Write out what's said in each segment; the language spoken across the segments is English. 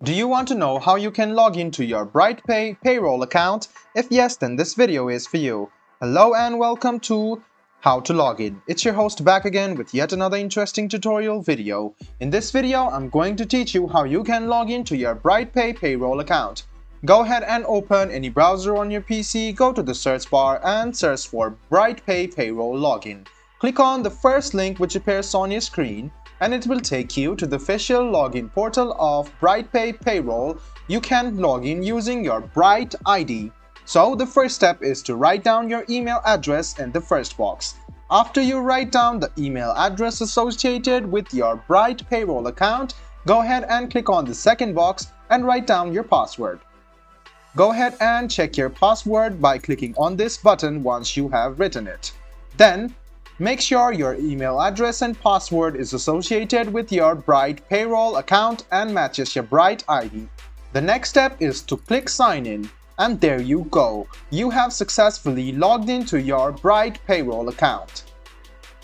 Do you want to know how you can log into your BrightPay Payroll account? If yes, then this video is for you. Hello and welcome to How to Log In. It's your host back again with yet another interesting tutorial video. In this video, I'm going to teach you how you can log into your BrightPay Payroll account. Go ahead and open any browser on your PC, go to the search bar and search for BrightPay Payroll Login. Click on the first link which appears on your screen, and it will take you to the official login portal of BrightPay Payroll. You can log in using your Bright ID. So the first step is to write down your email address in the first box. After you write down the email address associated with your Bright Payroll account, go ahead and click on the second box and write down your password. Go ahead and check your password by clicking on this button once you have written it. Then, make sure your email address and password is associated with your Bright Payroll account and matches your Bright ID. The next step is to click Sign In, and there you go. You have successfully logged into your Bright Payroll account.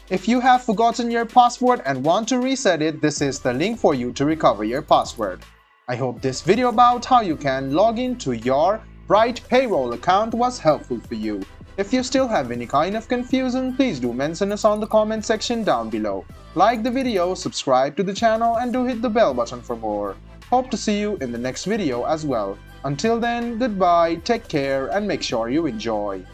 If you have forgotten your password and want to reset it, this is the link for you to recover your password. I hope this video about how you can log into your Bright Payroll account was helpful for you. If you still have any kind of confusion, please do mention us on the comment section down below. Like the video, subscribe to the channel and do hit the bell button for more. Hope to see you in the next video as well. Until then, goodbye, take care and make sure you enjoy.